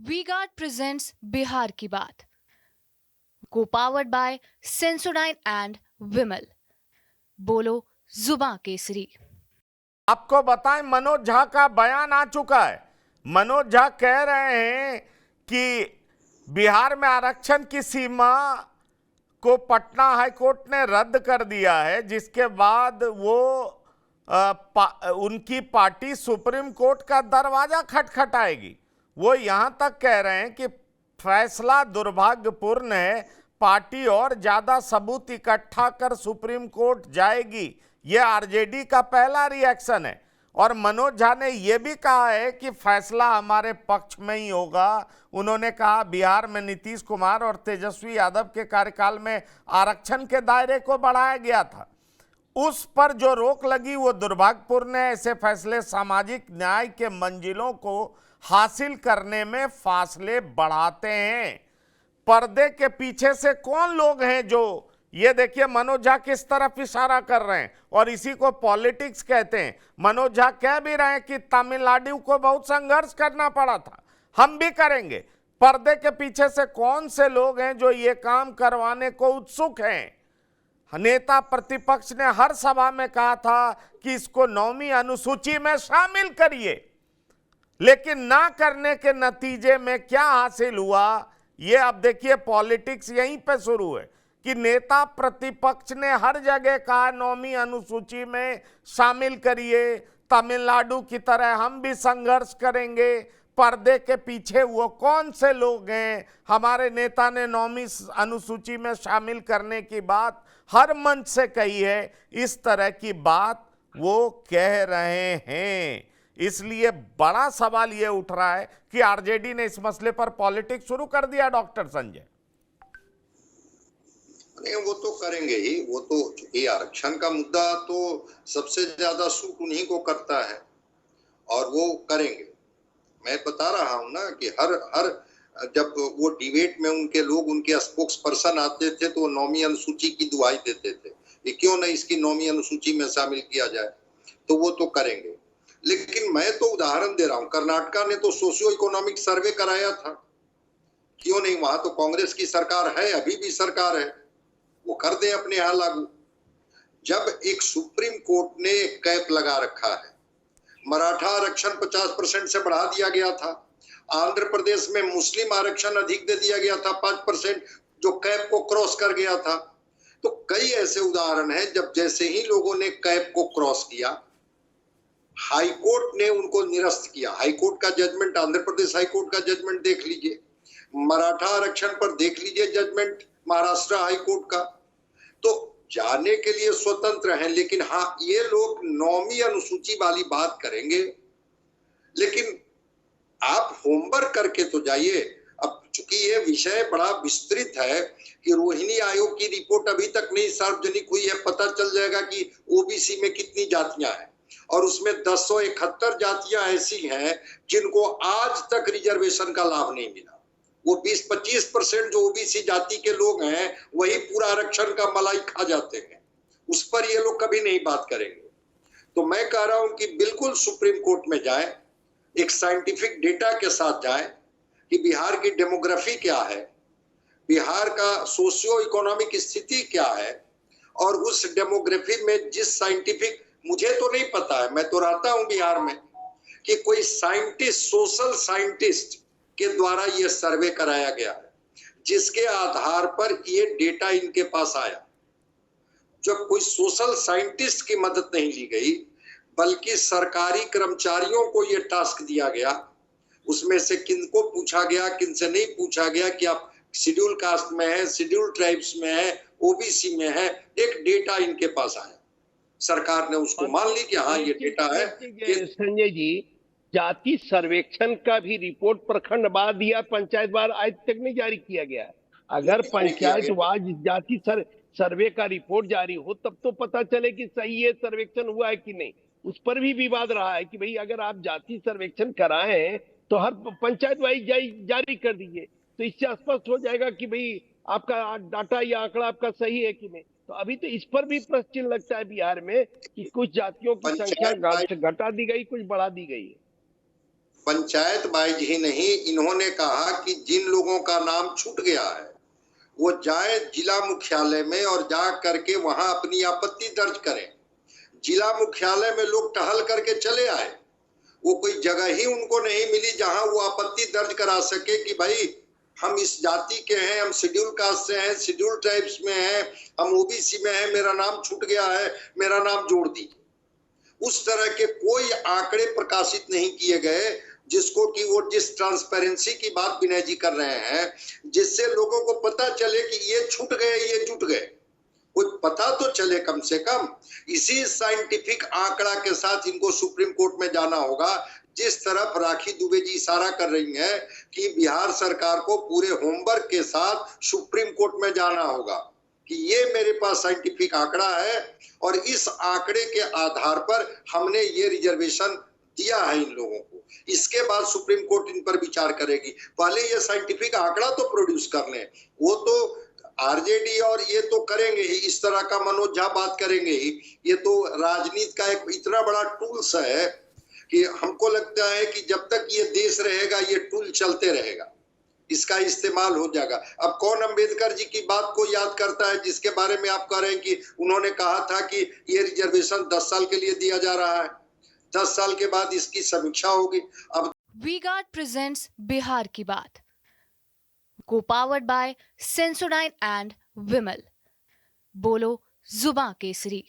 We guard presents Bihar की बात, को पावर्ड बाय सेंसोडाइन एंड विमल। बोलो जुबां केसरी। आपको बताएं, मनोज झा का बयान आ चुका है। मनोज झा कह रहे हैं कि बिहार में आरक्षण की सीमा को पटना हाईकोर्ट ने रद्द कर दिया है, जिसके बाद वो उनकी पार्टी सुप्रीम कोर्ट का दरवाजा खटखटाएगी। वो यहां तक कह रहे हैं कि फैसला दुर्भाग्यपूर्ण है, पार्टी और ज्यादा सबूत इकट्ठा कर सुप्रीम कोर्ट जाएगी। यह आरजेडी का पहला रिएक्शन है। और मनोज झा ने यह भी कहा है कि फैसला हमारे पक्ष में ही होगा। उन्होंने कहा बिहार में नीतीश कुमार और तेजस्वी यादव के कार्यकाल में आरक्षण के दायरे को बढ़ाया गया था, उस पर जो रोक लगी वो दुर्भाग्यपूर्ण है। ऐसे फैसले सामाजिक न्याय के मंजिलों को हासिल करने में फासले बढ़ाते हैं। पर्दे के पीछे से कौन लोग हैं जो, ये देखिए मनोज झा किस तरफ इशारा कर रहे हैं, और इसी को पॉलिटिक्स कहते हैं। मनोज झा कह भी रहे हैं कि तमिलनाडु को बहुत संघर्ष करना पड़ा था, हम भी करेंगे। पर्दे के पीछे से कौन से लोग हैं जो ये काम करवाने को उत्सुक हैं? नेता प्रतिपक्ष ने हर सभा में कहा था कि इसको 9वीं अनुसूची में शामिल करिए, लेकिन ना करने के नतीजे में क्या हासिल हुआ, ये अब देखिए पॉलिटिक्स यहीं पे शुरू है कि नेता प्रतिपक्ष ने हर जगह कहा 9वीं अनुसूची में शामिल करिए, तमिलनाडु की तरह हम भी संघर्ष करेंगे। पर्दे के पीछे वो कौन से लोग हैं? हमारे नेता ने 9वीं अनुसूची में शामिल करने की बात हर मंच से कही है। इस तरह की बात वो कह रहे हैं। इसलिए बड़ा सवाल ये उठ रहा है कि आरजेडी ने इस मसले पर पॉलिटिक्स शुरू कर दिया। डॉक्टर संजय, नहीं, वो तो करेंगे ही। वो तो ये आरक्षण का मुद्दा तो सबसे ज्यादा सूट उन्हीं को करता है और वो करेंगे। मैं बता रहा हूं ना कि हर जब वो डिबेट में उनके लोग, उनके स्पोक्स पर्सन आते थे तो वो 9वीं अनुसूची की दुहाई देते थे कि क्यों नहीं इसकी 9वीं अनुसूची में शामिल किया जाए, तो वो तो करेंगे। लेकिन मैं तो उदाहरण दे रहा हूं, कर्नाटका ने तो सोशियो इकोनॉमिक सर्वे कराया था, क्यों नहीं? वहां तो कांग्रेस की सरकार है, अभी भी सरकार है, वो कर दे अपने यहां लागू। जब एक सुप्रीम कोर्ट ने एक कैप लगा रखा है, मराठा आरक्षण 50% से बढ़ा दिया गया था, आंध्र प्रदेश में मुस्लिम आरक्षण अधिक दे दिया गया था 5%, जो कैप को क्रॉस कर गया था। तो कई ऐसे उदाहरण हैं जब जैसे ही लोगों ने कैप को क्रॉस किया, हाईकोर्ट ने उनको निरस्त किया। हाईकोर्ट का जजमेंट, आंध्र प्रदेश हाईकोर्ट का जजमेंट देख लीजिए, मराठा आरक्षण पर देख लीजिए जजमेंट महाराष्ट्र हाईकोर्ट का। तो जाने के लिए स्वतंत्र हैं, लेकिन हाँ, ये लोग 9वीं अनुसूची वाली बात करेंगे। लेकिन आप होमवर्क करके तो जाइए। अब चूंकि ये विषय बड़ा विस्तृत है कि रोहिणी आयोग की रिपोर्ट अभी तक नहीं सार्वजनिक हुई है, पता चल जाएगा कि ओबीसी में कितनी जातियां हैं, और उसमें 1071 जातियां ऐसी हैं जिनको आज तक रिजर्वेशन का लाभ नहीं मिला। वो 20-25% जो ओबीसी जाति के लोग हैं वही पूरा आरक्षण का मलाई खा जाते हैं, उस पर ये लोग कभी नहीं बात करेंगे। तो मैं कह रहा हूं कि बिल्कुल सुप्रीम कोर्ट में जाएं, एक साइंटिफिक डेटा के साथ जाएं कि बिहार की डेमोग्राफी क्या है, बिहार का सोशियो इकोनॉमिक स्थिति क्या है, और उस डेमोग्राफी में जिस साइंटिफिक, मुझे तो नहीं पता है, मैं तो रहता हूं बिहार में, कि कोई साइंटिस्ट, सोशल साइंटिस्ट के द्वारा यह सर्वे कराया गया है जिसके आधार पर यह डेटा इनके पास आया। जब कोई सोशल साइंटिस्ट की मदद नहीं ली गई, बल्कि सरकारी कर्मचारियों को यह टास्क दिया गया, उसमें से किनको पूछा गया, किनसे नहीं पूछा गया कि आप शेड्यूल कास्ट में है, शेड्यूल ट्राइब्स में है, ओबीसी में है, एक डेटा इनके पास आया, सरकार ने उसको मान ली कि हाँ ये डेटा है। संजय जी, जाति सर्वेक्षण का भी रिपोर्ट प्रखंड वार दिया, पंचायत वार आज तक नहीं जारी किया गया। अगर पंचायत वार जाति सर्वे का रिपोर्ट जारी हो तब तो पता चले कि सही है सर्वेक्षण हुआ है कि नहीं। उस पर भी विवाद रहा है कि भाई अगर आप जाति सर्वेक्षण कराएं तो हर पंचायत वाइज जारी कर दीजिए, तो इससे स्पष्ट हो जाएगा कि भाई आपका डाटा या आंकड़ा आपका सही है कि नहीं। तो अभी तो इस पर भी प्रश्न चिन्ह लगता है बिहार में कि कुछ जातियों की संख्या घटा दी गई, कुछ बढ़ा दी गई है। पंचायत वाइज ही नहीं, इन्होंने कहा कि जिन लोगों का नाम छूट गया है वो जाए जिला मुख्यालय में और जा करके वहां अपनी आपत्ति दर्ज करें। जिला मुख्यालय में लोग टहल करके चले आए, वो कोई जगह ही उनको नहीं मिली जहां वो आपत्ति दर्ज करा सके कि भाई हम इस जाति के हैं, हम शेड्यूल कास्ट से हैं, शेड्यूल ट्राइब्स में हैं, हम ओबीसी में हैं, मेरा नाम छूट गया है, मेरा नाम जोड़ दीजिए। उस तरह के कोई आंकड़े प्रकाशित नहीं किए गए जिसको कि वो जिस ट्रांसपेरेंसी की बात विनय जी कर रहे हैं, जिससे लोगों को पता चले कि ये छूट गए, ये जुट गए, कुछ पता तो चले कम से कम। इसी साइंटिफिक आंकड़ा के साथ इनको सुप्रीम कोर्ट में जाना होगा। जिस तरफ राखी दुबे जी इशारा कर रही हैं कि बिहार सरकार को पूरे होमवर्क के साथ सुप्रीम कोर्ट में जाना होगा कि ये मेरे पास साइंटिफिक आंकड़ा है और इस आंकड़े के आधार पर हमने ये रिजर्वेशन दिया है इन लोगों को। इसके बाद सुप्रीम कोर्ट इन पर विचार करेगी। पहले ये साइंटिफिक आंकड़ा तो प्रोड्यूस कर लें। वो तो आरजेडी और ये तो करेंगे ही, इस तरह का मनोज झा बात करेंगे ही। ये तो राजनीति का एक इतना बड़ा टूल्स है कि हमको लगता है कि जब तक ये देश रहेगा ये टूल चलते रहेगा, इसका इस्तेमाल हो जाएगा। अब कौन अंबेडकर जी की बात को याद करता है जिसके बारे में आप कह रहे हैं कि उन्होंने कहा था कि ये रिजर्वेशन 10 साल के लिए दिया जा रहा है, 10 साल के बाद इसकी समीक्षा होगी। अब वी-गार्ड प्रेजेंट्स बिहार की बात, को-पावर्ड बाय सेंसोडाइन एंड विमल। बोलो जुबां केसरी।